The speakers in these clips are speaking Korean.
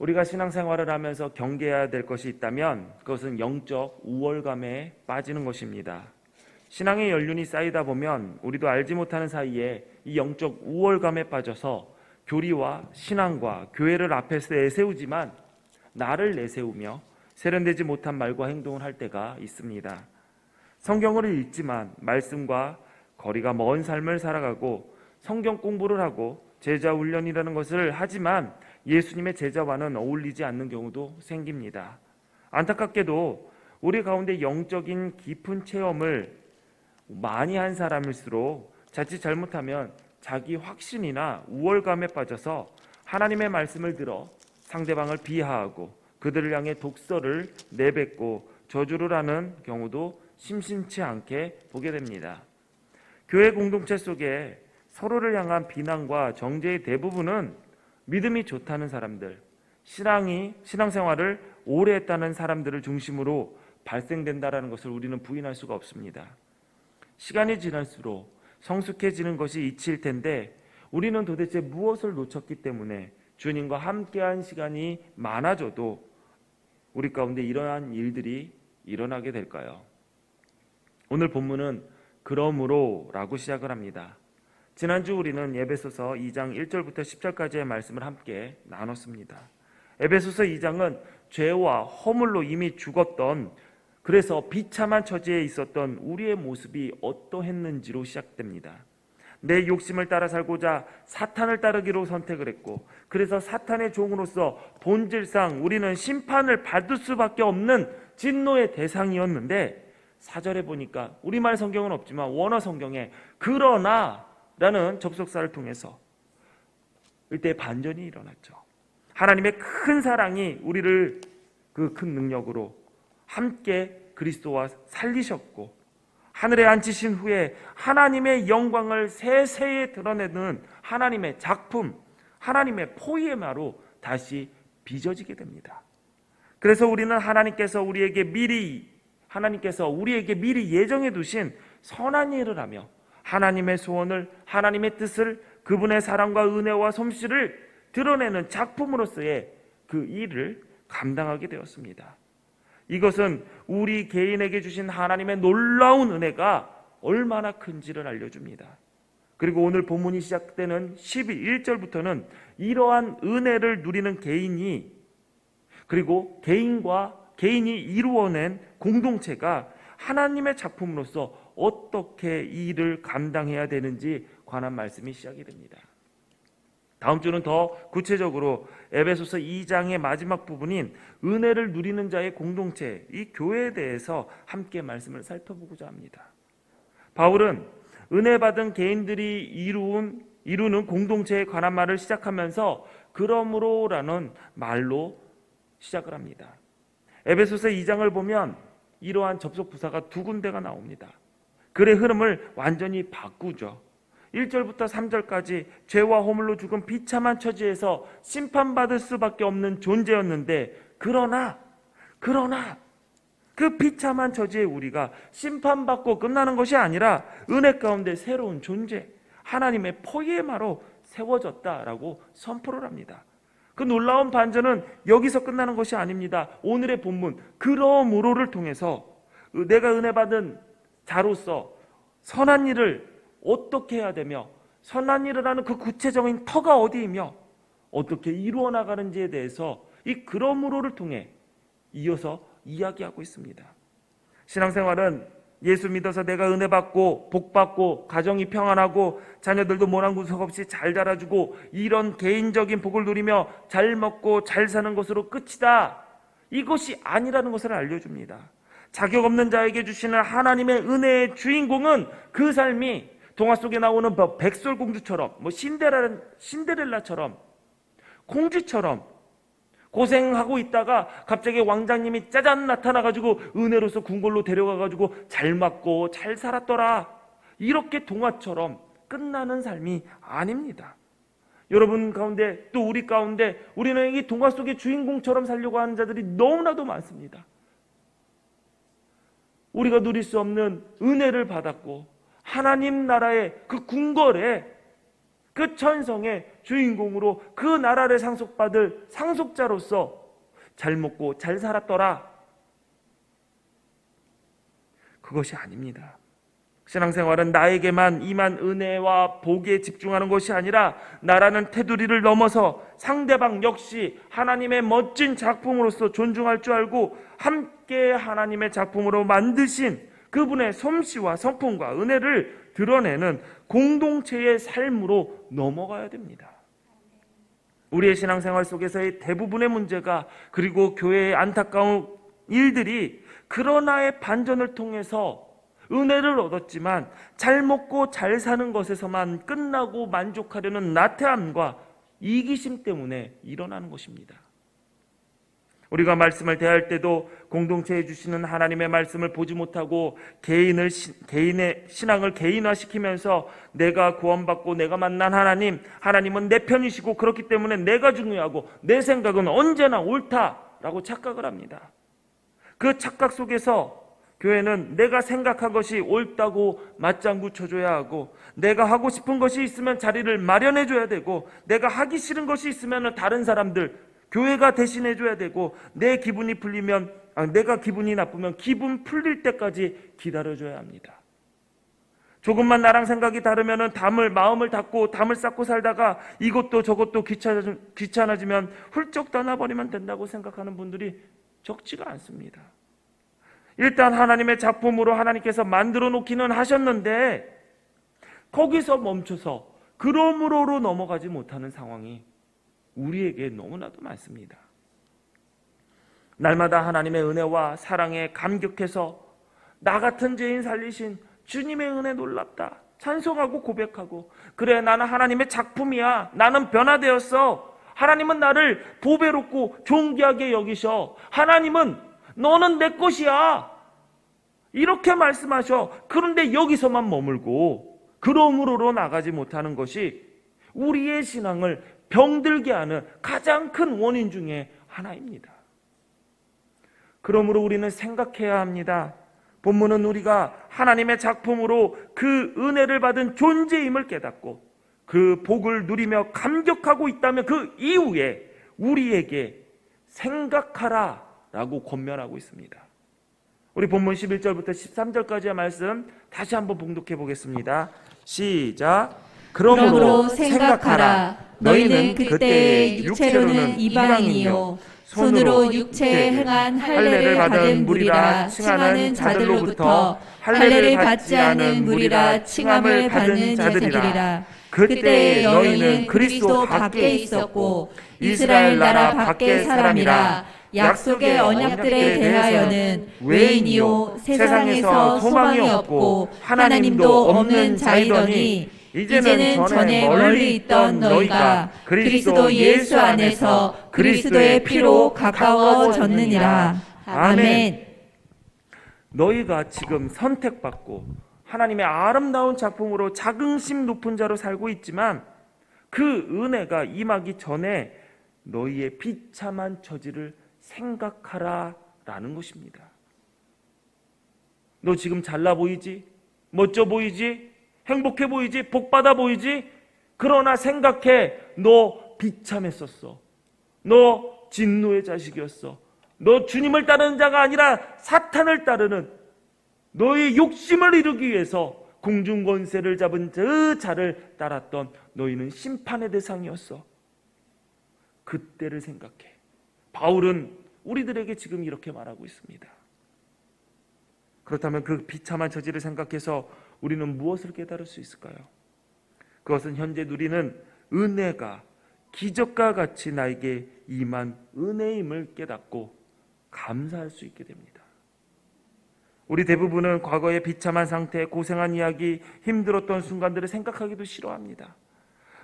우리가 신앙생활을 하면서 경계해야 될 것이 있다면 그것은 영적 우월감에 빠지는 것입니다. 신앙의 연륜이 쌓이다 보면 우리도 알지 못하는 사이에 이 영적 우월감에 빠져서 교리와 신앙과 교회를 앞에서 내세우지만 나를 내세우며 세련되지 못한 말과 행동을 할 때가 있습니다. 성경을 읽지만 말씀과 거리가 먼 삶을 살아가고 성경 공부를 하고 제자 훈련이라는 것을 하지만 예수님의 제자와는 어울리지 않는 경우도 생깁니다. 안타깝게도 우리 가운데 영적인 깊은 체험을 많이 한 사람일수록 자칫 잘못하면 자기 확신이나 우월감에 빠져서 하나님의 말씀을 들어 상대방을 비하하고 그들을 향해 독설을 내뱉고 저주를 하는 경우도 심심치 않게 보게 됩니다. 교회 공동체 속에 서로를 향한 비난과 정죄의 대부분은 믿음이 좋다는 사람들, 신앙생활을 오래 했다는 사람들을 중심으로 발생된다는 것을 우리는 부인할 수가 없습니다. 시간이 지날수록 성숙해지는 것이 이치일 텐데 우리는 도대체 무엇을 놓쳤기 때문에 주님과 함께한 시간이 많아져도 우리 가운데 이러한 일들이 일어나게 될까요? 오늘 본문은 그러므로라고 시작을 합니다. 지난주 우리는 에베소서 2장 1절부터 10절까지의 말씀을 함께 나눴습니다. 에베소서 2장은 죄와 허물로 이미 죽었던, 그래서 비참한 처지에 있었던 우리의 모습이 어떠했는지로 시작됩니다. 내 욕심을 따라 살고자 사탄을 따르기로 선택을 했고, 그래서 사탄의 종으로서 본질상 우리는 심판을 받을 수밖에 없는 진노의 대상이었는데, 4절에 보니까 우리말 성경은 없지만 원어 성경에 그러나 라는 접속사를 통해서 이때 반전이 일어났죠. 하나님의 큰 사랑이 우리를 그 큰 능력으로 함께 그리스도와 살리셨고, 하늘에 앉히신 후에 하나님의 영광을 세세히 드러내는 하나님의 작품, 하나님의 포에마로 다시 빚어지게 됩니다. 그래서 우리는 하나님께서 우리에게 미리 예정해 두신 선한 일을 하며 하나님의 소원을, 하나님의 뜻을, 그분의 사랑과 은혜와 솜씨를 드러내는 작품으로서의 그 일을 감당하게 되었습니다. 이것은 우리 개인에게 주신 하나님의 놀라운 은혜가 얼마나 큰지를 알려줍니다. 그리고 오늘 본문이 시작되는 11절부터는 이러한 은혜를 누리는 개인이, 그리고 개인이 이루어낸 공동체가 하나님의 작품으로서 어떻게 이 일을 감당해야 되는지 관한 말씀이 시작이 됩니다. 다음 주는 더 구체적으로 에베소서 2장의 마지막 부분인 은혜를 누리는 자의 공동체, 이 교회에 대해서 함께 말씀을 살펴보고자 합니다. 바울은 은혜 받은 개인들이 이루는 공동체에 관한 말을 시작하면서 그러므로라는 말로 시작을 합니다. 에베소서 2장을 보면 이러한 접속 부사가 두 군데가 나옵니다. 글의 흐름을 완전히 바꾸죠. 1절부터 3절까지 죄와 허물로 죽은 비참한 처지에서 심판받을 수밖에 없는 존재였는데, 그러나 그 비참한 처지에 우리가 심판받고 끝나는 것이 아니라 은혜 가운데 새로운 존재, 하나님의 포에마로 세워졌다라고 선포를 합니다. 그 놀라운 반전은 여기서 끝나는 것이 아닙니다. 오늘의 본문 그러므로를 통해서 내가 은혜 받은 자로서 선한 일을 어떻게 해야 되며, 선한 일을 하는 그 구체적인 터가 어디이며 어떻게 이루어 나가는지에 대해서 이 그러므로를 통해 이어서 이야기하고 있습니다. 신앙생활은 예수 믿어서 내가 은혜 받고 복 받고 가정이 평안하고 자녀들도 모난 구석 없이 잘 자라주고 이런 개인적인 복을 누리며 잘 먹고 잘 사는 것으로 끝이다, 이것이 아니라는 것을 알려줍니다. 자격 없는 자에게 주시는 하나님의 은혜의 주인공은 그 삶이 동화 속에 나오는 백설공주처럼, 신데렐라처럼, 공주처럼 고생하고 있다가 갑자기 왕자님이 짜잔 나타나가지고 은혜로서 궁궐로 데려가가지고 잘 맞고 잘 살았더라, 이렇게 동화처럼 끝나는 삶이 아닙니다. 여러분 가운데, 또 우리 가운데 우리는 이 동화 속의 주인공처럼 살려고 하는 자들이 너무나도 많습니다. 우리가 누릴 수 없는 은혜를 받았고 하나님 나라의 그 궁궐에 그 천성의 주인공으로 그 나라를 상속받을 상속자로서 잘 먹고 잘 살았더라. 그것이 아닙니다. 신앙생활은 나에게만 임한 은혜와 복에 집중하는 것이 아니라 나라는 테두리를 넘어서 상대방 역시 하나님의 멋진 작품으로서 존중할 줄 알고 함께 하나님의 작품으로 만드신 그분의 솜씨와 성품과 은혜를 드러내는 공동체의 삶으로 넘어가야 됩니다. 우리의 신앙생활 속에서의 대부분의 문제가, 그리고 교회의 안타까운 일들이 그러나의 반전을 통해서 은혜를 얻었지만 잘 먹고 잘 사는 것에서만 끝나고 만족하려는 나태함과 이기심 때문에 일어나는 것입니다. 우리가 말씀을 대할 때도 공동체에 주시는 하나님의 말씀을 보지 못하고 개인의 신앙을 개인화시키면서 내가 구원받고 내가 만난 하나님은 내 편이시고 그렇기 때문에 내가 중요하고 내 생각은 언제나 옳다라고 착각을 합니다. 그 착각 속에서 교회는 내가 생각한 것이 옳다고 맞장구 쳐줘야 하고, 내가 하고 싶은 것이 있으면 자리를 마련해줘야 되고, 내가 하기 싫은 것이 있으면 다른 사람들, 교회가 대신해줘야 되고, 내가 기분이 나쁘면 기분 풀릴 때까지 기다려줘야 합니다. 조금만 나랑 생각이 다르면 마음을 닫고 담을 쌓고 살다가 이것도 저것도 귀찮아지면 훌쩍 떠나버리면 된다고 생각하는 분들이 적지가 않습니다. 일단 하나님의 작품으로 하나님께서 만들어 놓기는 하셨는데 거기서 멈춰서 그러므로로 넘어가지 못하는 상황이 우리에게 너무나도 많습니다. 날마다 하나님의 은혜와 사랑에 감격해서 나 같은 죄인 살리신 주님의 은혜 놀랍다 찬송하고 고백하고, 그래 나는 하나님의 작품이야, 나는 변화되었어, 하나님은 나를 보배롭고 존귀하게 여기셔, 하나님은 너는 내 것이야, 이렇게 말씀하셔. 그런데 여기서만 머물고 그러므로로 나가지 못하는 것이 우리의 신앙을 병들게 하는 가장 큰 원인 중에 하나입니다. 그러므로 우리는 생각해야 합니다. 본문은 우리가 하나님의 작품으로 그 은혜를 받은 존재임을 깨닫고 그 복을 누리며 감격하고 있다면 그 이후에 우리에게 생각하라 라고 권면하고 있습니다. 우리 본문 11절부터 13절까지의 말씀 다시 한번 봉독해 보겠습니다. 시작. 그러므로 생각하라. 너희는 그때의 육체로는 이방인이요 손으로 육체에 행한 할례를 받은 무리라 칭하는 자들로부터 할례를 받지 않은 무리라 칭함을 받는 자들이라. 그때 너희는 그리스도 밖에 있었고 이스라엘 나라 밖의 사람이라. 약속의 언약들에 대하여는 외인이요 세상에서 소망이 없고 하나님도 없는 자이더니 이제는 전에 멀리 있던 너희가 그리스도 예수 안에서 그리스도의 피로 가까워졌느니라. 아멘. 너희가 지금 선택받고 하나님의 아름다운 작품으로 자긍심 높은 자로 살고 있지만 그 은혜가 임하기 전에 너희의 비참한 처지를 생각하라 라는 것입니다. 너 지금 잘나 보이지? 멋져 보이지? 행복해 보이지? 복받아 보이지? 그러나 생각해. 너 비참했었어. 너 진노의 자식이었어. 너 주님을 따르는 자가 아니라 사탄을 따르는, 너의 욕심을 이루기 위해서 공중권세를 잡은 그 자를 따랐던 너희는 심판의 대상이었어. 그때를 생각해. 바울은 우리들에게 지금 이렇게 말하고 있습니다. 그렇다면 그 비참한 처지를 생각해서 우리는 무엇을 깨달을 수 있을까요? 그것은 현재 누리는 은혜가 기적과 같이 나에게 임한 은혜임을 깨닫고 감사할 수 있게 됩니다. 우리 대부분은 과거의 비참한 상태, 고생한 이야기, 힘들었던 순간들을 생각하기도 싫어합니다.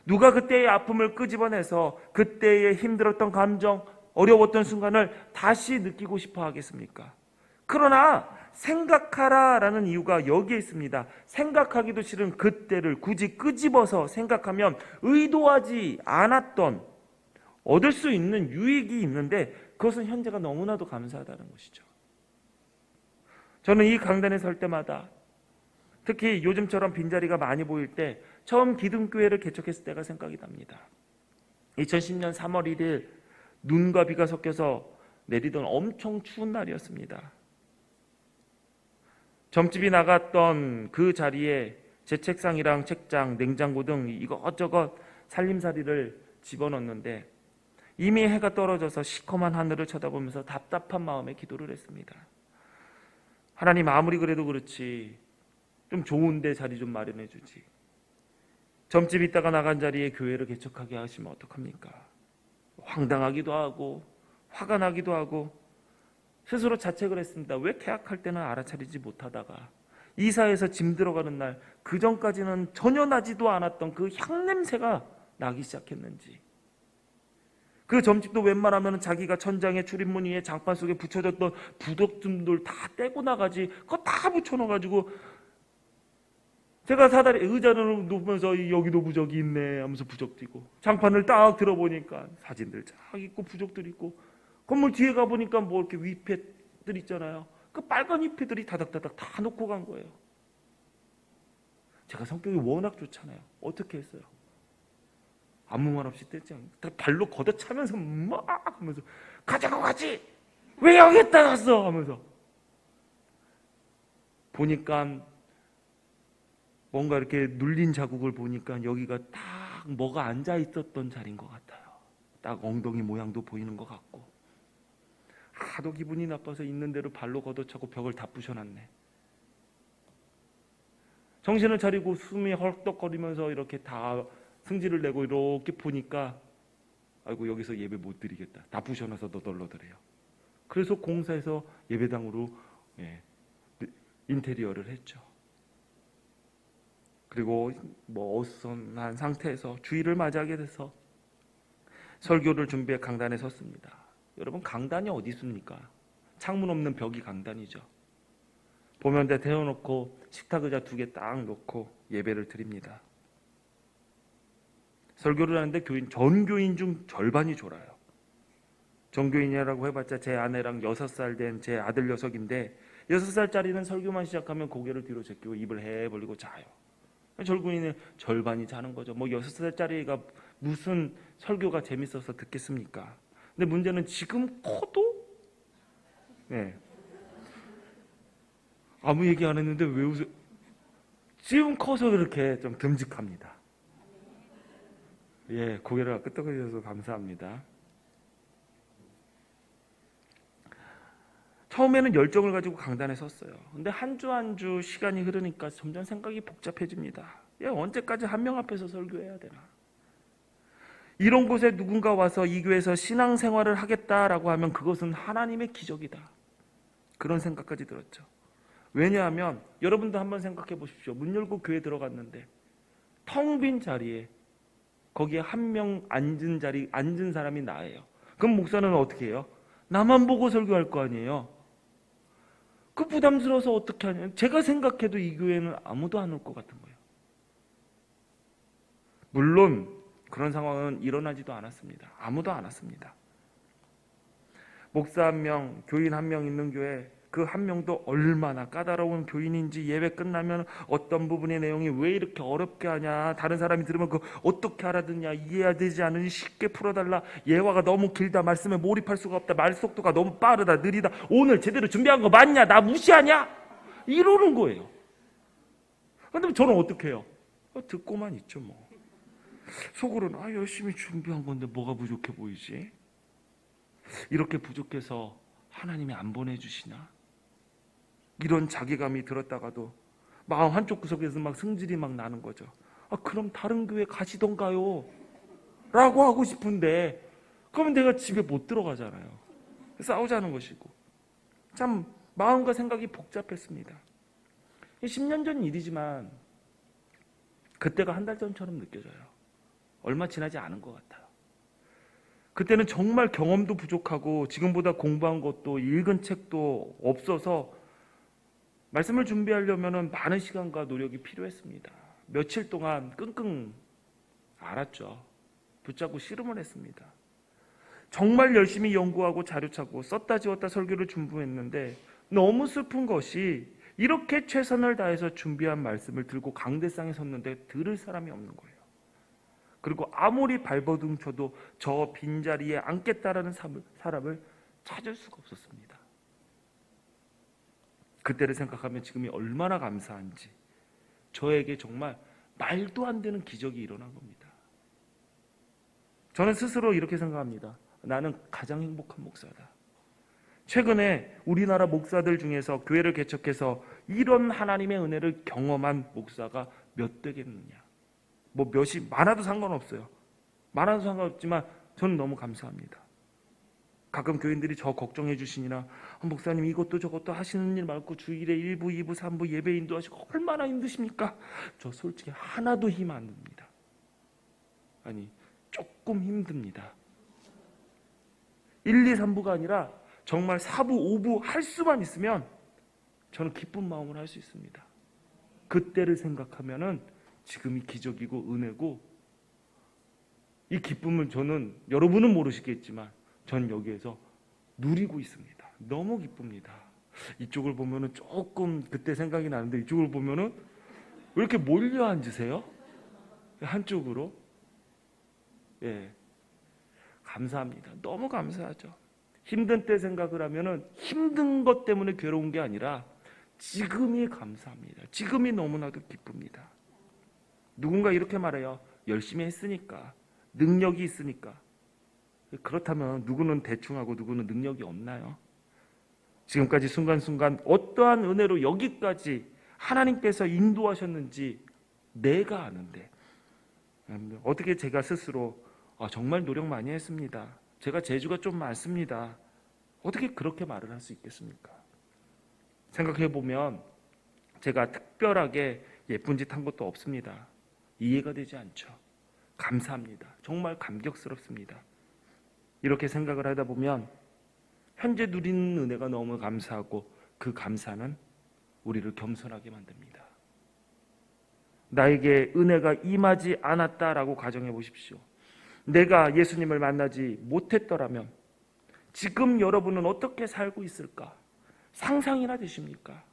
누가 그때의 아픔을 끄집어내서 그때의 힘들었던 감정, 어려웠던 순간을 다시 느끼고 싶어 하겠습니까? 그러나 생각하라라는 이유가 여기에 있습니다. 생각하기도 싫은 그때를 굳이 끄집어서 생각하면 의도하지 않았던 얻을 수 있는 유익이 있는데 그것은 현재가 너무나도 감사하다는 것이죠. 저는 이 강단에 설 때마다, 특히 요즘처럼 빈자리가 많이 보일 때 처음 기둥교회를 개척했을 때가 생각이 납니다. 2010년 3월 1일 눈과 비가 섞여서 내리던 엄청 추운 날이었습니다. 점집이 나갔던 그 자리에 제 책상이랑 책장, 냉장고 등 이것저것 살림살이를 집어넣는데 이미 해가 떨어져서 시커먼 하늘을 쳐다보면서 답답한 마음에 기도를 했습니다. 하나님, 아무리 그래도 그렇지 좀 좋은데 자리 좀 마련해 주지. 점집 있다가 나간 자리에 교회를 개척하게 하시면 어떡합니까? 황당하기도 하고 화가 나기도 하고 스스로 자책을 했습니다. 왜 계약할 때는 알아차리지 못하다가 이사해서 짐 들어가는 날 그 전까지는 전혀 나지도 않았던 그 향냄새가 나기 시작했는지, 그 점집도 웬만하면 자기가 천장에 출입문 위에 장판 속에 붙여졌던 부적들을 다 떼고 나가지 그거 다 붙여넣어가지고 제가 사다리 의자를 놓으면서 여기도 부적이 있네 하면서 부적 띄고 장판을 딱 들어보니까 사진들 쫙 있고 부적들 있고 건물 뒤에 가보니까 뭐 이렇게 위패들 있잖아요. 그 빨간 위패들이 다닥다닥 다 놓고 간 거예요. 제가 성격이 워낙 좋잖아요. 어떻게 했어요? 아무 말 없이 뗐죠. 발로 걷어차면서 막 하면서 가자고 가지 왜 여기에다 놨어 하면서 보니까 뭔가 이렇게 눌린 자국을 보니까 여기가 딱 뭐가 앉아 있었던 자리인 것 같아요. 딱 엉덩이 모양도 보이는 것 같고 하도 기분이 나빠서 있는 대로 발로 걷어차고 벽을 다 부셔놨네. 정신을 차리고 숨이 헐떡거리면서 이렇게 다 승질을 내고 이렇게 보니까 아이고 여기서 예배 못 드리겠다. 다 부셔놔서 너덜너덜해요. 그래서 공사해서 예배당으로 인테리어를 했죠. 그리고 뭐 어수선한 상태에서 주일을 맞이하게 돼서 설교를 준비해 강단에 섰습니다. 여러분, 강단이 어디 있습니까? 창문 없는 벽이 강단이죠. 보면대 태워놓고 식탁 의자 2개 딱 놓고 예배를 드립니다. 설교를 하는데 전교인 중 절반이 졸아요. 전교인이라고 해봤자 제 아내랑 6살 된 제 아들 녀석인데 6살짜리는 설교만 시작하면 고개를 뒤로 제끼고 입을 해 벌리고 자요. 전교인은 절반이 자는 거죠. 뭐 6살짜리가 무슨 설교가 재밌어서 듣겠습니까? 근데 문제는 지금 커도 아무 얘기 안 했는데 왜 웃어요? 지금 커서 그렇게 좀 듬직합니다. 고개를 끄덕여주셔서 감사합니다. 처음에는 열정을 가지고 강단에 섰어요. 근데 한 주 한 주 시간이 흐르니까 점점 생각이 복잡해집니다. 언제까지 한 명 앞에서 설교해야 되나? 이런 곳에 누군가 와서 이 교회에서 신앙생활을 하겠다라고 하면 그것은 하나님의 기적이다. 그런 생각까지 들었죠. 왜냐하면 여러분도 한번 생각해 보십시오. 문 열고 교회 들어갔는데 텅 빈 자리에 거기에 한 명 앉은 사람이 나예요. 그럼 목사는 어떻게 해요? 나만 보고 설교할 거 아니에요. 그 부담스러워서 어떻게 하냐. 제가 생각해도 이 교회는 아무도 안 올 것 같은 거예요. 물론 그런 상황은 일어나지도 않았습니다. 아무도 안 왔습니다. 목사 1명, 교인 1명 있는 교회, 그 한 명도 얼마나 까다로운 교인인지 예배 끝나면 어떤 부분의 내용이 왜 이렇게 어렵게 하냐, 다른 사람이 들으면 그 어떻게 알아듣냐, 이해되지 않으니 쉽게 풀어달라, 예화가 너무 길다, 말씀에 몰입할 수가 없다, 말 속도가 너무 빠르다, 느리다, 오늘 제대로 준비한 거 맞냐, 나 무시하냐, 이러는 거예요. 그런데 저는 어떻게 해요? 듣고만 있죠 뭐. 속으로는 열심히 준비한 건데 뭐가 부족해 보이지? 이렇게 부족해서 하나님이 안 보내주시나? 이런 자괴감이 들었다가도 마음 한쪽 구석에서 막 승질이 막 나는 거죠. 그럼 다른 교회 가시던가요? 라고 하고 싶은데 그러면 내가 집에 못 들어가잖아요. 싸우자는 것이고. 참 마음과 생각이 복잡했습니다. 10년 전 일이지만 그때가 한 달 전처럼 느껴져요. 얼마 지나지 않은 것 같아요. 그때는 정말 경험도 부족하고 지금보다 공부한 것도 읽은 책도 없어서 말씀을 준비하려면 많은 시간과 노력이 필요했습니다. 며칠 동안 끙끙 앓았죠. 붙잡고 씨름을 했습니다. 정말 열심히 연구하고 자료 찾고 썼다 지웠다 설교를 준비했는데 너무 슬픈 것이 이렇게 최선을 다해서 준비한 말씀을 들고 강대상에 섰는데 들을 사람이 없는 거예요. 그리고 아무리 발버둥 쳐도 저 빈자리에 앉겠다라는 사람을 찾을 수가 없었습니다. 그때를 생각하면 지금이 얼마나 감사한지, 저에게 정말 말도 안 되는 기적이 일어난 겁니다. 저는 스스로 이렇게 생각합니다. 나는 가장 행복한 목사다. 최근에 우리나라 목사들 중에서 교회를 개척해서 이런 하나님의 은혜를 경험한 목사가 몇 되겠느냐. 뭐 몇이 많아도 상관없어요. 많아도 상관없지만 저는 너무 감사합니다. 가끔 교인들이 저 걱정해 주시니라, 목사님 이것도 저것도 하시는 일 많고 주일에 1부, 2부, 3부 예배 인도하시고 얼마나 힘드십니까? 저 솔직히 하나도 힘 안 듭니다. 아니, 조금 힘듭니다. 1, 2, 3부가 아니라 정말 4부, 5부 할 수만 있으면 저는 기쁜 마음으로 할 수 있습니다. 그때를 생각하면은 지금이 기적이고 은혜고, 이 기쁨을 저는, 여러분은 모르시겠지만 전 여기에서 누리고 있습니다. 너무 기쁩니다. 이쪽을 보면은 조금 그때 생각이 나는데, 이쪽을 보면은 왜 이렇게 몰려 앉으세요? 한쪽으로. 예, 감사합니다. 너무 감사하죠. 힘든 때 생각을 하면은 힘든 것 때문에 괴로운 게 아니라 지금이 감사합니다. 지금이 너무나도 기쁩니다. 누군가 이렇게 말해요. 열심히 했으니까, 능력이 있으니까. 그렇다면 누구는 대충 하고 누구는 능력이 없나요? 지금까지 순간순간 어떠한 은혜로 여기까지 하나님께서 인도하셨는지 내가 아는데, 어떻게 제가 스스로 정말 노력 많이 했습니다, 제가 재주가 좀 많습니다, 어떻게 그렇게 말을 할 수 있겠습니까? 생각해보면 제가 특별하게 예쁜 짓 한 것도 없습니다. 이해가 되지 않죠. 감사합니다. 정말 감격스럽습니다. 이렇게 생각을 하다 보면 현재 누리는 은혜가 너무 감사하고, 그 감사는 우리를 겸손하게 만듭니다. 나에게 은혜가 임하지 않았다라고 가정해 보십시오. 내가 예수님을 만나지 못했더라면 지금 여러분은 어떻게 살고 있을까? 상상이나 되십니까?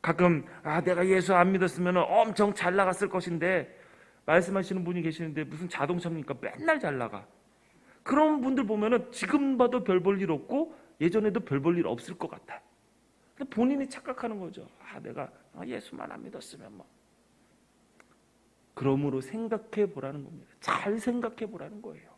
가끔 내가 예수 안 믿었으면 엄청 잘 나갔을 것인데, 말씀하시는 분이 계시는데 무슨 자동차입니까? 맨날 잘 나가. 그런 분들 보면은 지금 봐도 별 볼 일 없고 예전에도 별 볼 일 없을 것 같아. 근데 본인이 착각하는 거죠. 내가 예수만 안 믿었으면 뭐. 그러므로 생각해 보라는 겁니다. 잘 생각해 보라는 거예요.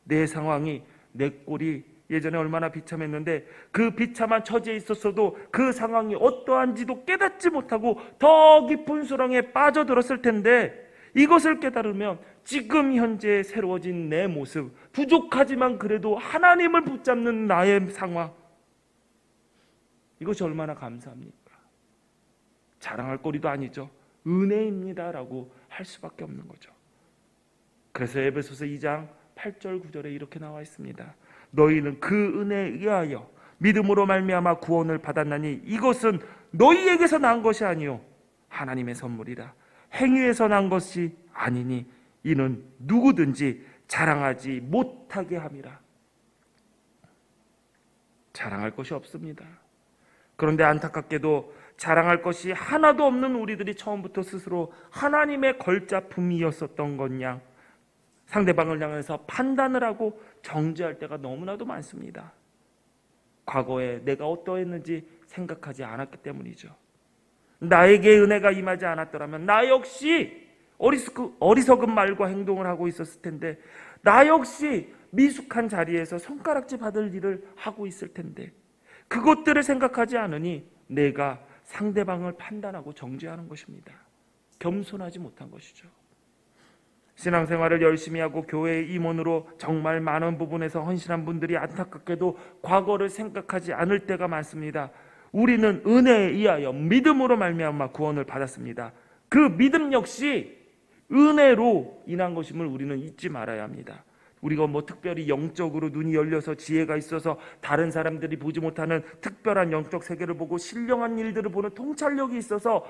내 상황이, 내 꼴이 예전에 얼마나 비참했는데 그 비참한 처지에 있었어도 그 상황이 어떠한지도 깨닫지 못하고 더 깊은 수렁에 빠져들었을 텐데, 이것을 깨달으면 지금 현재 새로워진 내 모습, 부족하지만 그래도 하나님을 붙잡는 나의 상황, 이것이 얼마나 감사합니까? 자랑할 거리도 아니죠. 은혜입니다라고 할 수밖에 없는 거죠. 그래서 에베소서 2장 8절 9절에 이렇게 나와 있습니다. 너희는 그 은혜에 의하여 믿음으로 말미암아 구원을 받았나니 이것은 너희에게서 난 것이 아니요 하나님의 선물이라. 행위에서 난 것이 아니니 이는 누구든지 자랑하지 못하게 함이라. 자랑할 것이 없습니다. 그런데 안타깝게도 자랑할 것이 하나도 없는 우리들이 처음부터 스스로 하나님의 걸작품이었었던 것 양 상대방을 향해서 판단을 하고 정죄할 때가 너무나도 많습니다. 과거에 내가 어떠했는지 생각하지 않았기 때문이죠. 나에게 은혜가 임하지 않았더라면 나 역시 어리석은 말과 행동을 하고 있었을 텐데, 나 역시 미숙한 자리에서 손가락질 받을 일을 하고 있을 텐데, 그것들을 생각하지 않으니 내가 상대방을 판단하고 정죄하는 것입니다. 겸손하지 못한 것이죠. 신앙생활을 열심히 하고 교회의 임원으로 정말 많은 부분에서 헌신한 분들이 안타깝게도 과거를 생각하지 않을 때가 많습니다. 우리는 은혜에 의하여 믿음으로 말미암아 구원을 받았습니다. 그 믿음 역시 은혜로 인한 것임을 우리는 잊지 말아야 합니다. 우리가 뭐 특별히 영적으로 눈이 열려서 지혜가 있어서 다른 사람들이 보지 못하는 특별한 영적 세계를 보고 신령한 일들을 보는 통찰력이 있어서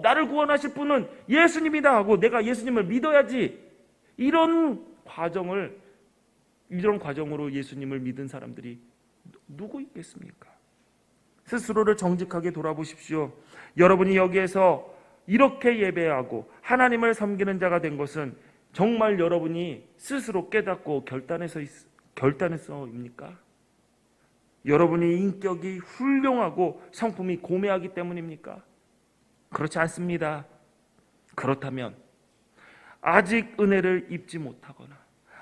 나를 구원하실 분은 예수님이다 하고 내가 예수님을 믿어야지, 이런 과정으로 예수님을 믿은 사람들이 누구 있겠습니까? 스스로를 정직하게 돌아보십시오. 여러분이 여기에서 이렇게 예배하고 하나님을 섬기는 자가 된 것은 정말 여러분이 스스로 깨닫고 결단해서입니까? 여러분이 인격이 훌륭하고 성품이 고매하기 때문입니까? 그렇지 않습니다. 그렇다면 아직 은혜를 입지 못하거나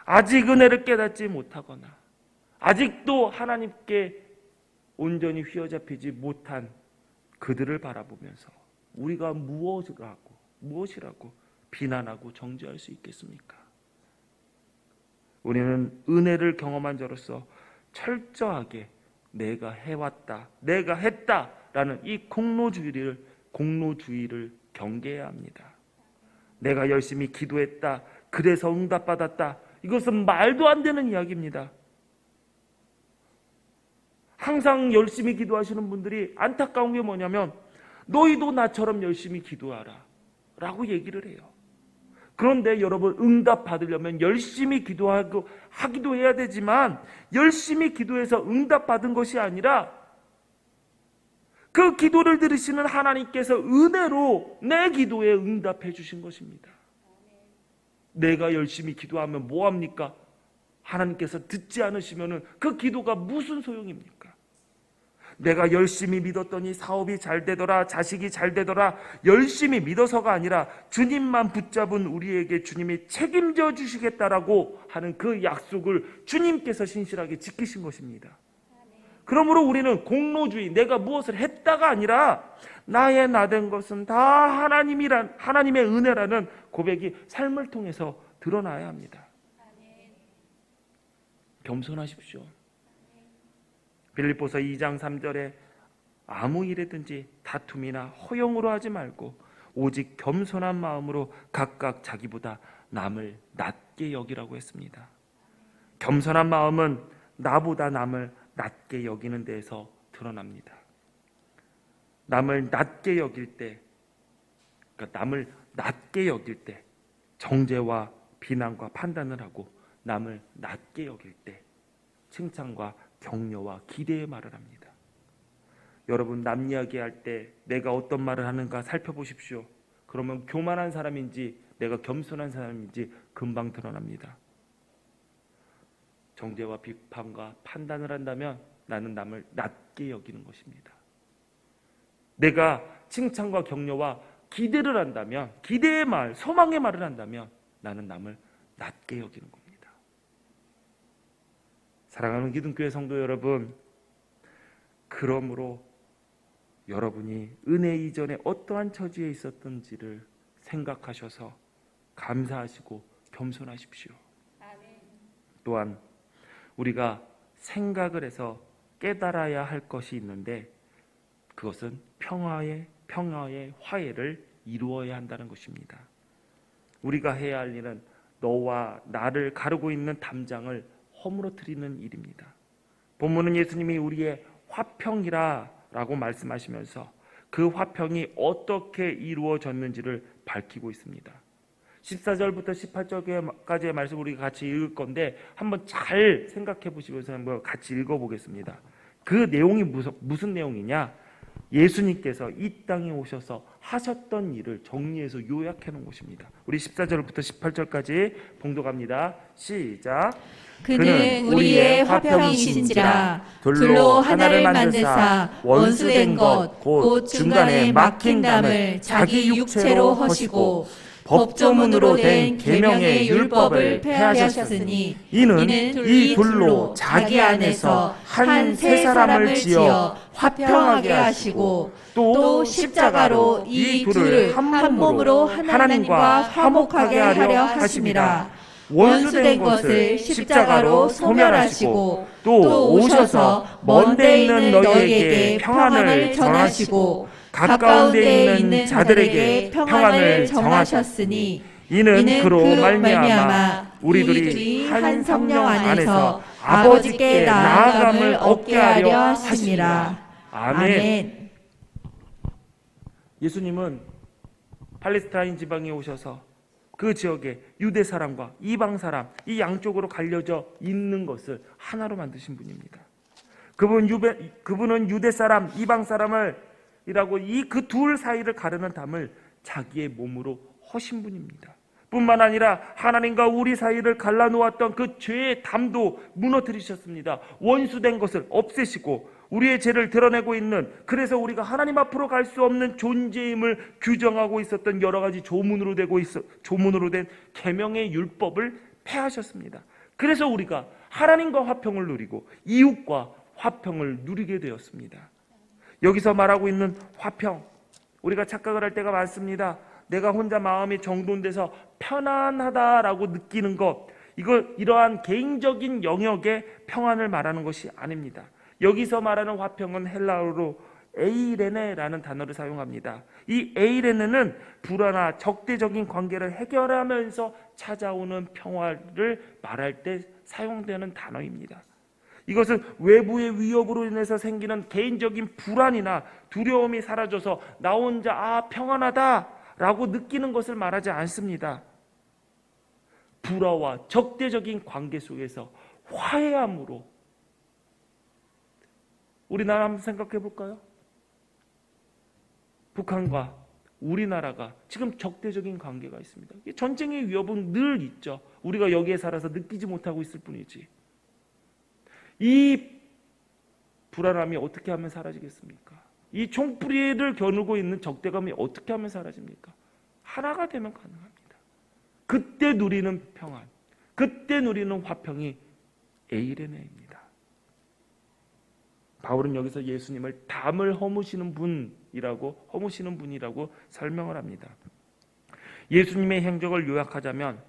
아직 은혜를 깨닫지 못하거나 아직도 하나님께 온전히 휘어잡히지 못한 그들을 바라보면서 우리가 무엇이라고 비난하고 정죄할 수 있겠습니까? 우리는 은혜를 경험한 자로서 철저하게 내가 해왔다, 내가 했다라는 이 공로주의를 경계해야 합니다. 내가 열심히 기도했다, 그래서 응답받았다, 이것은 말도 안 되는 이야기입니다. 항상 열심히 기도하시는 분들이 안타까운 게 뭐냐면 너희도 나처럼 열심히 기도하라 라고 얘기를 해요. 그런데 여러분, 응답 받으려면 열심히 하기도 해야 되지만 열심히 기도해서 응답 받은 것이 아니라 그 기도를 들으시는 하나님께서 은혜로 내 기도에 응답해 주신 것입니다. 내가 열심히 기도하면 뭐합니까? 하나님께서 듣지 않으시면 그 기도가 무슨 소용입니까? 내가 열심히 믿었더니 사업이 잘 되더라, 자식이 잘 되더라, 열심히 믿어서가 아니라 주님만 붙잡은 우리에게 주님이 책임져 주시겠다라고 하는 그 약속을 주님께서 신실하게 지키신 것입니다. 그러므로 우리는 공로주의, 내가 무엇을 했다가 아니라 나의 나된 것은 다 하나님의 은혜라는 고백이 삶을 통해서 드러나야 합니다. 겸손하십시오. 빌립보서 2장 3절에 아무 일에든지 다툼이나 허용으로 하지 말고 오직 겸손한 마음으로 각각 자기보다 남을 낮게 여기라고 했습니다. 겸손한 마음은 나보다 남을 낮게 여기는 데에서 드러납니다. 남을 낮게 여길 때, 남을 낮게 여길 때 정죄와 비난과 판단을 하고 남을 낮게 여길 때 칭찬과 격려와 기대의 말을 합니다. 여러분, 남 이야기할 때 내가 어떤 말을 하는가 살펴보십시오. 그러면 교만한 사람인지 내가 겸손한 사람인지 금방 드러납니다. 정죄와 비판과 판단을 한다면 나는 남을 낮게 여기는 것입니다. 내가 칭찬과 격려와 기대를 한다면, 기대의 말, 소망의 말을 한다면 나는 남을 낮게 여기는 겁니다. 사랑하는 기둥교회 성도 여러분, 그러므로 여러분이 은혜 이전에 어떠한 처지에 있었던지를 생각하셔서 감사하시고 겸손하십시오. 또한 우리가 생각을 해서 깨달아야 할 것이 있는데 그것은 평화의 화해를 이루어야 한다는 것입니다. 우리가 해야 할 일은 너와 나를 가르고 있는 담장을 허물어뜨리는 일입니다. 본문은 예수님이 우리의 화평이라고 말씀하시면서 그 화평이 어떻게 이루어졌는지를 밝히고 있습니다. 14절부터 18절까지의 말씀 우리가 같이 읽을 건데 한번 잘 생각해 보시면서 한번 같이 읽어보겠습니다. 그 내용이 무슨 내용이냐? 예수님께서 이 땅에 오셔서 하셨던 일을 정리해서 요약해 놓은 것입니다. 우리 14절부터 18절까지 봉독합니다. 시작. 그는 우리의 화평이신지라 둘로 하나를 만드사 원수된 것 곧 중간에 막힌 담을 자기 육체로 허시고 법조문으로 된 계명의 율법을 폐하셨으니 이는 이 둘로 자기 안에서 한 세 사람을 지어 화평하게 하시고 또 십자가로 이 둘을 한 몸으로 하나님과 화목하게 하려 하심이라. 원수된 것을 십자가로 소멸하시고 또 오셔서 먼 데 있는 너희에게 평안을 전하시고 가까운 데 있는 자들에게 평안을 정하셨으니 이는 그로 말미암아 우리들이 한 성령 안에서 아버지께 나아감을 얻게 하려 하심이라. 아멘. 예수님은 팔레스타인 지방에 오셔서 그 지역에 유대 사람과 이방 사람 이 양쪽으로 갈려져 있는 것을 하나로 만드신 분입니다. 그분은 유대 사람, 이방 사람을 이라고 이 그 둘 사이를 가르는 담을 자기의 몸으로 허신 분입니다. 뿐만 아니라 하나님과 우리 사이를 갈라놓았던 그 죄의 담도 무너뜨리셨습니다. 원수된 것을 없애시고 우리의 죄를 드러내고 있는, 그래서 우리가 하나님 앞으로 갈 수 없는 존재임을 규정하고 있었던 여러 가지 조문으로 된 계명의 율법을 폐하셨습니다. 그래서 우리가 하나님과 화평을 누리고 이웃과 화평을 누리게 되었습니다. 여기서 말하고 있는 화평, 우리가 착각을 할 때가 많습니다. 내가 혼자 마음이 정돈돼서 편안하다라고 느끼는 것, 이러한 개인적인 영역의 평안을 말하는 것이 아닙니다. 여기서 말하는 화평은 헬라어로 에이레네라는 단어를 사용합니다. 이 에이레네는 불화나 적대적인 관계를 해결하면서 찾아오는 평화를 말할 때 사용되는 단어입니다. 이것은 외부의 위협으로 인해서 생기는 개인적인 불안이나 두려움이 사라져서 나 혼자 평안하다라고 느끼는 것을 말하지 않습니다. 불화와 적대적인 관계 속에서 화해함으로, 우리나라 한번 생각해 볼까요? 북한과 우리나라가 지금 적대적인 관계가 있습니다. 전쟁의 위협은 늘 있죠. 우리가 여기에 살아서 느끼지 못하고 있을 뿐이지. 이 불안함이 어떻게 하면 사라지겠습니까? 이 총뿌리를 겨누고 있는 적대감이 어떻게 하면 사라집니까? 하나가 되면 가능합니다. 그때 누리는 평안, 그때 누리는 화평이 에이레네입니다. 바울은 여기서 예수님을 담을 허무시는 분이라고 설명을 합니다. 예수님의 행적을 요약하자면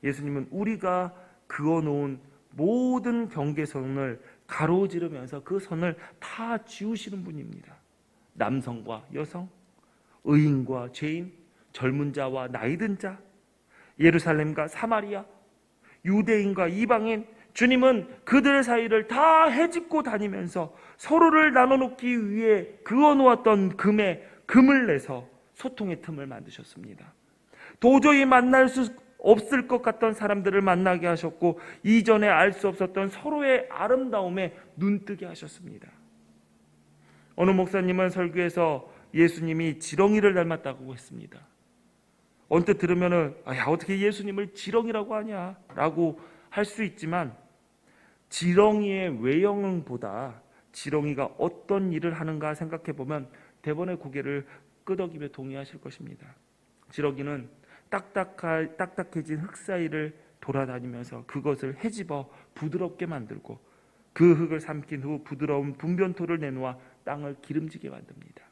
예수님은 우리가 그어놓은 모든 경계선을 가로지르면서 그 선을 다 지우시는 분입니다. 남성과 여성, 의인과 죄인, 젊은 자와 나이든 자, 예루살렘과 사마리아, 유대인과 이방인, 주님은 그들 사이를 다 헤집고 다니면서 서로를 나눠놓기 위해 그어놓았던 금을 내서 소통의 틈을 만드셨습니다. 도저히 만날 수 없을 것 같던 사람들을 만나게 하셨고, 이전에 알 수 없었던 서로의 아름다움에 눈뜨게 하셨습니다. 어느 목사님은 설교에서 예수님이 지렁이를 닮았다고 했습니다. 언뜻 들으면은 야, 어떻게 예수님을 지렁이라고 하냐 라고 할 수 있지만, 지렁이의 외형보다 지렁이가 어떤 일을 하는가 생각해 보면 대번에 고개를 끄덕이며 동의하실 것입니다. 지렁이는 딱딱해진 흙 사이를 돌아다니면서 그것을 헤집어 부드럽게 만들고, 그 흙을 삼킨 후 부드러운 분변토를 내놓아 땅을 기름지게 만듭니다.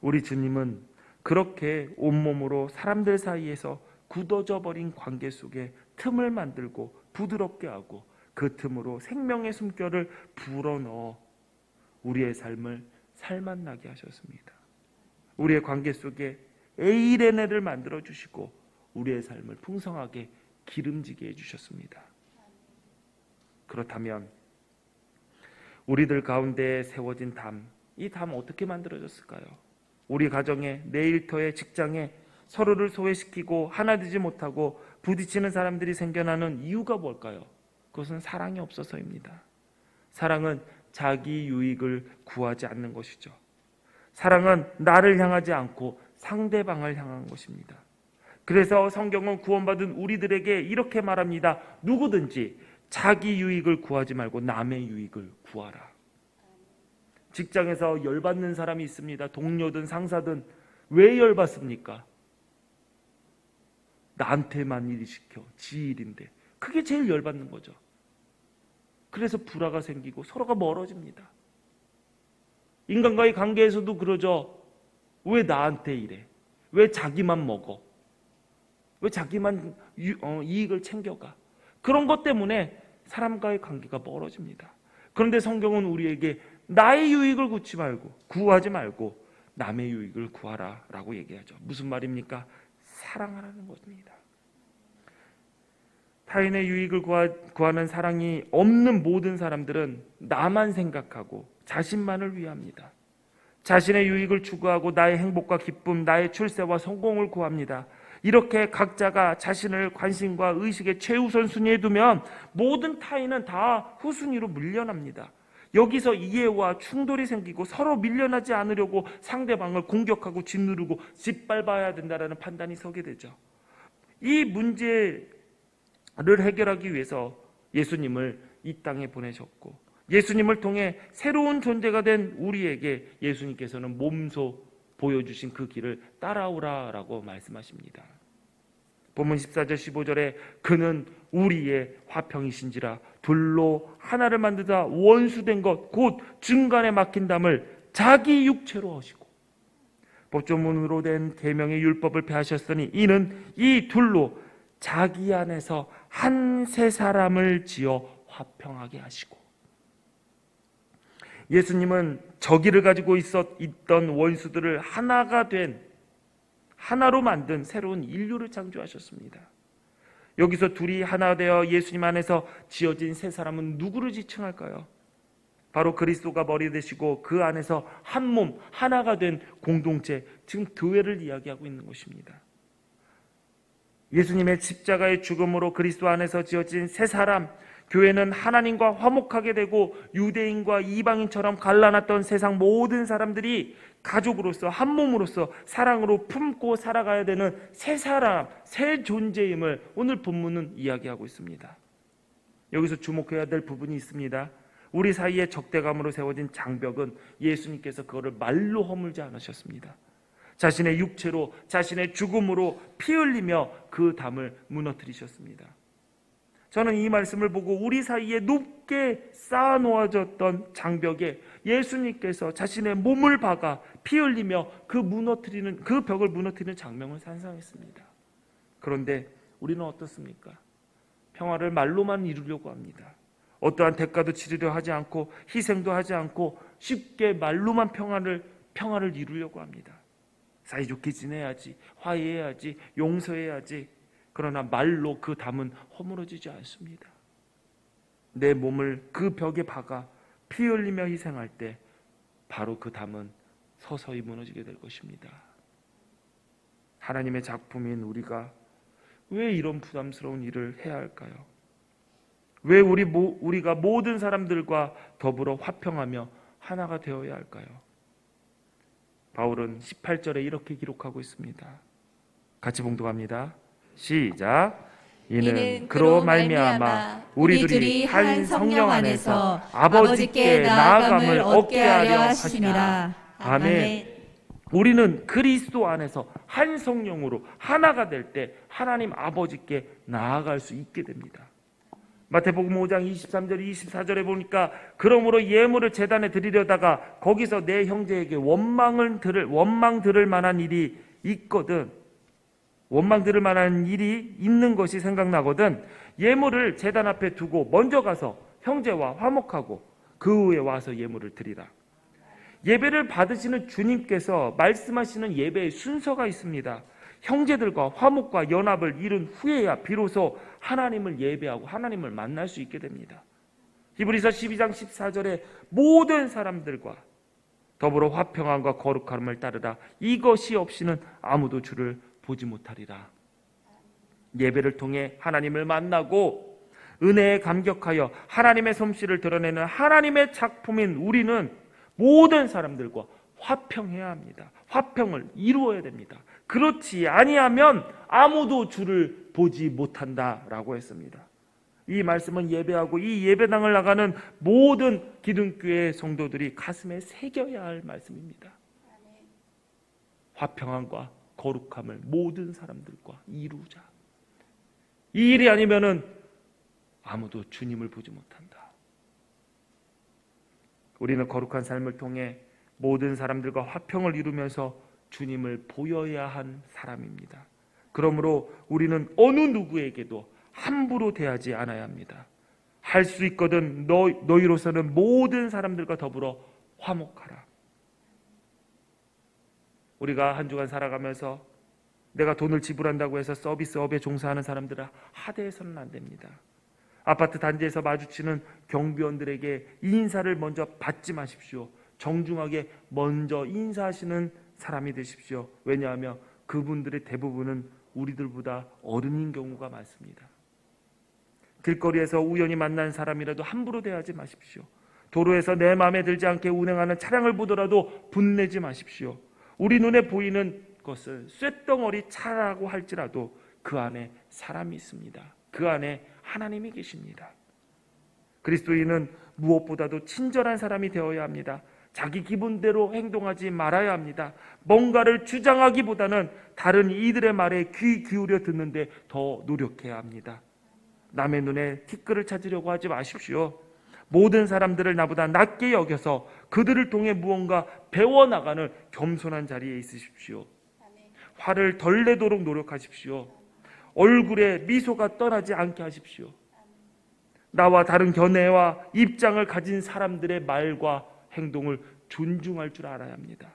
우리 주님은 그렇게 온몸으로 사람들 사이에서 굳어져 버린 관계 속에 틈을 만들고 부드럽게 하고, 그 틈으로 생명의 숨결을 불어넣어 우리의 삶을 살맛나게 하셨습니다. 우리의 관계 속에 에이레네를 만들어 주시고 우리의 삶을 풍성하게 기름지게 해주셨습니다. 그렇다면 우리들 가운데 세워진 담, 이 담 어떻게 만들어졌을까요? 우리 가정에, 내 일터에, 직장에 서로를 소외시키고 하나 되지 못하고 부딪히는 사람들이 생겨나는 이유가 뭘까요? 그것은 사랑이 없어서입니다. 사랑은 자기 유익을 구하지 않는 것이죠. 사랑은 나를 향하지 않고 상대방을 향한 것입니다. 그래서 성경은 구원받은 우리들에게 이렇게 말합니다. 누구든지 자기 유익을 구하지 말고 남의 유익을 구하라. 직장에서 열받는 사람이 있습니다. 동료든 상사든. 왜 열받습니까? 나한테만 일 시켜. 지 일인데. 그게 제일 열받는 거죠. 그래서 불화가 생기고 서로가 멀어집니다. 인간과의 관계에서도 그러죠. 왜 나한테 이래? 왜 자기만 먹어? 왜 자기만 이익을 챙겨가? 그런 것 때문에 사람과의 관계가 멀어집니다. 그런데 성경은 우리에게 나의 유익을 구하지 말고 남의 유익을 구하라 라고 얘기하죠. 무슨 말입니까? 사랑하라는 것입니다. 타인의 유익을 구하는 사랑이 없는 모든 사람들은 나만 생각하고 자신만을 위합니다. 자신의 유익을 추구하고 나의 행복과 기쁨, 나의 출세와 성공을 구합니다. 이렇게 각자가 자신을 관심과 의식의 최우선 순위에 두면 모든 타인은 다 후순위로 밀려납니다. 여기서 이해와 충돌이 생기고 서로 밀려나지 않으려고 상대방을 공격하고 짓누르고 짓밟아야 된다라는 판단이 서게 되죠. 이 문제를 해결하기 위해서 예수님을 이 땅에 보내셨고, 예수님을 통해 새로운 존재가 된 우리에게 예수님께서는 몸소 보여주신 그 길을 따라오라라고 말씀하십니다. 본문 14절 15절에 그는 우리의 화평이신지라 둘로 하나를 만드사 원수된 것 곧 중간에 막힌 담을 자기 육체로 하시고, 법조문으로 된 계명의 율법을 폐하셨으니 이는 이 둘로 자기 안에서 한 세 사람을 지어 화평하게 하시고, 예수님은 저기를 가지고 있던 원수들을 하나로 만든 새로운 인류를 창조하셨습니다. 여기서 둘이 하나 되어 예수님 안에서 지어진 세 사람은 누구를 지칭할까요? 바로 그리스도가 머리 되시고 그 안에서 한 몸 하나가 된 공동체, 지금 교회를 이야기하고 있는 것입니다. 예수님의 십자가의 죽음으로 그리스도 안에서 지어진 세 사람, 교회는 하나님과 화목하게 되고 유대인과 이방인처럼 갈라놨던 세상 모든 사람들이 가족으로서 한 몸으로서 사랑으로 품고 살아가야 되는 새 사람, 새 존재임을 오늘 본문은 이야기하고 있습니다. 여기서 주목해야 될 부분이 있습니다. 우리 사이에 적대감으로 세워진 장벽은 예수님께서 그거를 말로 허물지 않으셨습니다. 자신의 육체로, 자신의 죽음으로 피 흘리며 그 담을 무너뜨리셨습니다. 저는 이 말씀을 보고 우리 사이에 높게 쌓아놓아졌던 장벽에 예수님께서 자신의 몸을 박아 피 흘리며 그 벽을 무너뜨리는 장면을 상상했습니다. 그런데 우리는 어떻습니까? 평화를 말로만 이루려고 합니다. 어떠한 대가도 치르려 하지 않고 희생도 하지 않고 쉽게 말로만 평화를 이루려고 합니다. 사이좋게 지내야지, 화해해야지, 용서해야지. 그러나 말로 그 담은 허물어지지 않습니다. 내 몸을 그 벽에 박아 피 흘리며 희생할 때 바로 그 담은 서서히 무너지게 될 것입니다. 하나님의 작품인 우리가 왜 이런 부담스러운 일을 해야 할까요? 왜 우리가 모든 사람들과 더불어 화평하며 하나가 되어야 할까요? 바울은 18절에 이렇게 기록하고 있습니다. 같이 봉독합니다. 시작. 이는 그로 말미암아 우리들이 한 성령 안에서 아버지께 나아감을 얻게 하려 하심이라. 아멘. 우리는 그리스도 안에서 한 성령으로 하나가 될 때 하나님 아버지께 나아갈 수 있게 됩니다. 마태복음 5장 23절 24절에 보니까 그러므로 예물을 제단에 드리려다가 거기서 내 형제에게 원망 들을 만한 일이 있거든, 원망 들을 만한 일이 있는 것이 생각나거든 예물을 제단 앞에 두고 먼저 가서 형제와 화목하고 그 후에 와서 예물을 드리라. 예배를 받으시는 주님께서 말씀하시는 예배의 순서가 있습니다. 형제들과 화목과 연합을 이룬 후에야 비로소 하나님을 예배하고 하나님을 만날 수 있게 됩니다. 히브리서 12장 14절에 모든 사람들과 더불어 화평함과 거룩함을 따르라. 이것이 없이는 아무도 주를 보지 못하리라. 예배를 통해 하나님을 만나고 은혜에 감격하여 하나님의 솜씨를 드러내는 하나님의 작품인 우리는 모든 사람들과 화평해야 합니다. 화평을 이루어야 됩니다. 그렇지 아니하면 아무도 주를 보지 못한다라고 했습니다. 이 말씀은 예배하고 이 예배당을 나가는 모든 기둥교회 성도들이 가슴에 새겨야 할 말씀입니다. 화평함과 거룩함을 모든 사람들과 이루자. 이 일이 아니면은 아무도 주님을 보지 못한다. 우리는 거룩한 삶을 통해 모든 사람들과 화평을 이루면서 주님을 보여야 한 사람입니다. 그러므로 우리는 어느 누구에게도 함부로 대하지 않아야 합니다. 할 수 있거든 너희로서는 모든 사람들과 더불어 화목하라. 우리가 한 주간 살아가면서 내가 돈을 지불한다고 해서 서비스업에 종사하는 사람들은 하대해서는 안 됩니다. 아파트 단지에서 마주치는 경비원들에게 인사를 먼저 받지 마십시오. 정중하게 먼저 인사하시는 사람이 되십시오. 왜냐하면 그분들의 대부분은 우리들보다 어른인 경우가 많습니다. 길거리에서 우연히 만난 사람이라도 함부로 대하지 마십시오. 도로에서 내 마음에 들지 않게 운행하는 차량을 보더라도 분내지 마십시오. 우리 눈에 보이는 것을 쇳덩어리 차라고 할지라도 그 안에 사람이 있습니다. 그 안에 하나님이 계십니다. 그리스도인은 무엇보다도 친절한 사람이 되어야 합니다. 자기 기분대로 행동하지 말아야 합니다. 뭔가를 주장하기보다는 다른 이들의 말에 귀 기울여 듣는데 더 노력해야 합니다. 남의 눈에 티끌을 찾으려고 하지 마십시오. 모든 사람들을 나보다 낮게 여겨서 그들을 통해 무언가 배워나가는 겸손한 자리에 있으십시오. 화를 덜 내도록 노력하십시오. 얼굴에 미소가 떠나지 않게 하십시오. 나와 다른 견해와 입장을 가진 사람들의 말과 행동을 존중할 줄 알아야 합니다.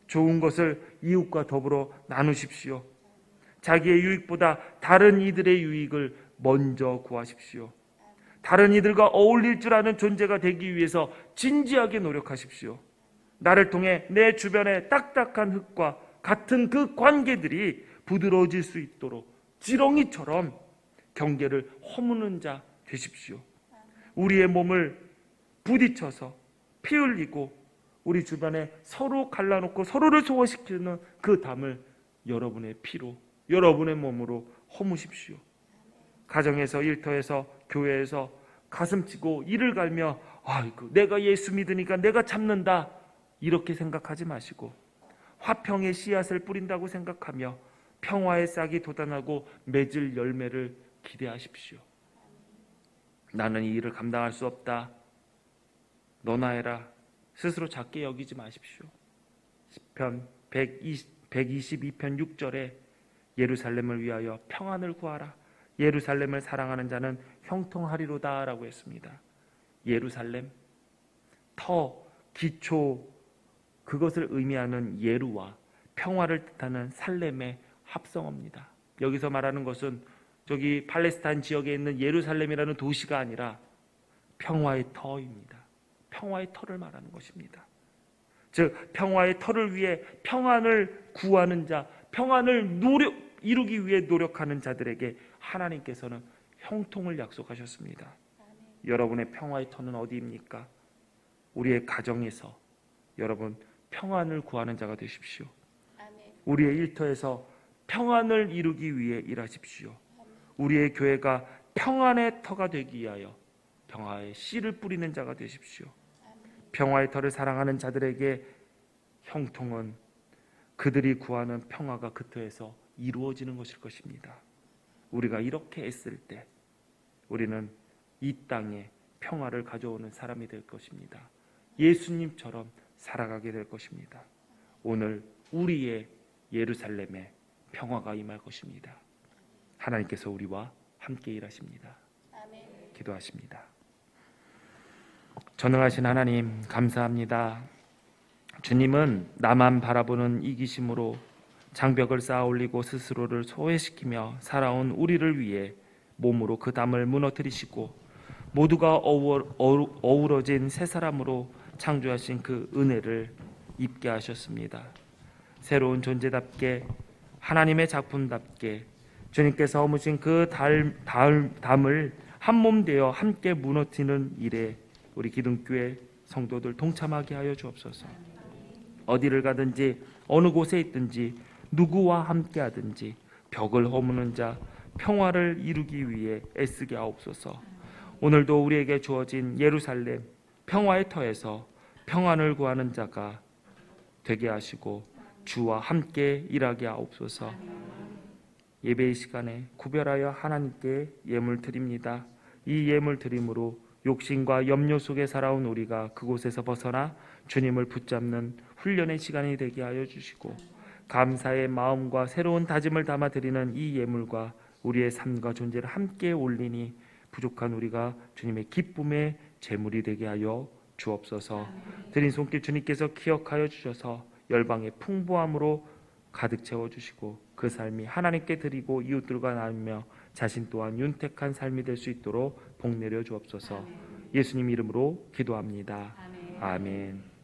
좋은 것을 이웃과 더불어 나누십시오. 자기의 유익보다 다른 이들의 유익을 먼저 구하십시오. 다른 이들과 어울릴 줄 아는 존재가 되기 위해서 진지하게 노력하십시오. 나를 통해 내 주변의 딱딱한 흙과 같은 그 관계들이 부드러워질 수 있도록 지렁이처럼 경계를 허무는 자 되십시오. 우리의 몸을 부딪혀서 피 흘리고 우리 주변에 서로 갈라놓고 서로를 소화시키는 그 담을 여러분의 피로, 여러분의 몸으로 허무십시오. 가정에서, 일터에서, 교회에서 가슴치고 이를 갈며 아이고 내가 예수 믿으니까 내가 참는다 이렇게 생각하지 마시고 화평의 씨앗을 뿌린다고 생각하며 평화의 싹이 돋아나고 맺을 열매를 기대하십시오. 나는 이 일을 감당할 수 없다. 너나 해라. 스스로 작게 여기지 마십시오. 시편 122편 6절에 예루살렘을 위하여 평안을 구하라. 예루살렘을 사랑하는 자는 형통하리로다 라고 했습니다. 예루살렘, 터, 기초, 그것을 의미하는 예루와 평화를 뜻하는 살렘의 합성어입니다. 여기서 말하는 것은 저기 팔레스타인 지역에 있는 예루살렘이라는 도시가 아니라 평화의 터입니다. 평화의 터를 말하는 것입니다. 즉 평화의 터를 위해 평안을 구하는 자, 평안을 이루기 위해 노력하는 자들에게 하나님께서는 형통을 약속하셨습니다. 여러분의 평화의 터는 어디입니까? 우리의 가정에서 여러분 평안을 구하는 자가 되십시오. 우리의 일터에서 평안을 이루기 위해 일하십시오. 우리의 교회가 평안의 터가 되기 위하여 평화의 씨를 뿌리는 자가 되십시오. 평화의 터를 사랑하는 자들에게 형통은 그들이 구하는 평화가 그 터에서 이루어지는 것일 것입니다. 우리가 이렇게 애쓸 때 우리는 이 땅에 평화를 가져오는 사람이 될 것입니다. 예수님처럼 살아가게 될 것입니다. 오늘 우리의 예루살렘에 평화가 임할 것입니다. 하나님께서 우리와 함께 일하십니다. 기도하십니다. 전능하신 하나님 감사합니다. 주님은 나만 바라보는 이기심으로 장벽을 쌓아 올리고 스스로를 소외시키며 살아온 우리를 위해 몸으로 그 담을 무너뜨리시고 모두가 어우러진 새 사람으로 창조하신 그 은혜를 입게 하셨습니다. 새로운 존재답게 하나님의 작품답게 주님께서 허무신 그 담을 한몸 되어 함께 무너뜨리는 일에 우리 기둥교회 성도들 동참하게 하여 주옵소서. 어디를 가든지 어느 곳에 있든지 누구와 함께 하든지 벽을 허무는 자 평화를 이루기 위해 애쓰게 하옵소서. 오늘도 우리에게 주어진 예루살렘 평화의 터에서 평안을 구하는 자가 되게 하시고 주와 함께 일하게 하옵소서. 예배의 시간에 구별하여 하나님께 예물 드립니다. 이 예물 드림으로 욕심과 염려 속에 살아온 우리가 그곳에서 벗어나 주님을 붙잡는 훈련의 시간이 되게 하여 주시고 감사의 마음과 새로운 다짐을 담아 드리는 이 예물과 우리의 삶과 존재를 함께 올리니 부족한 우리가 주님의 기쁨의 제물이 되게 하여 주옵소서. 드린 손길 주님께서 기억하여 주셔서 열방의 풍부함으로 가득 채워주시고 그 삶이 하나님께 드리고 이웃들과 나누며 자신 또한 윤택한 삶이 될 수 있도록 복 내려 주옵소서. 예수님 이름으로 기도합니다. 아멘.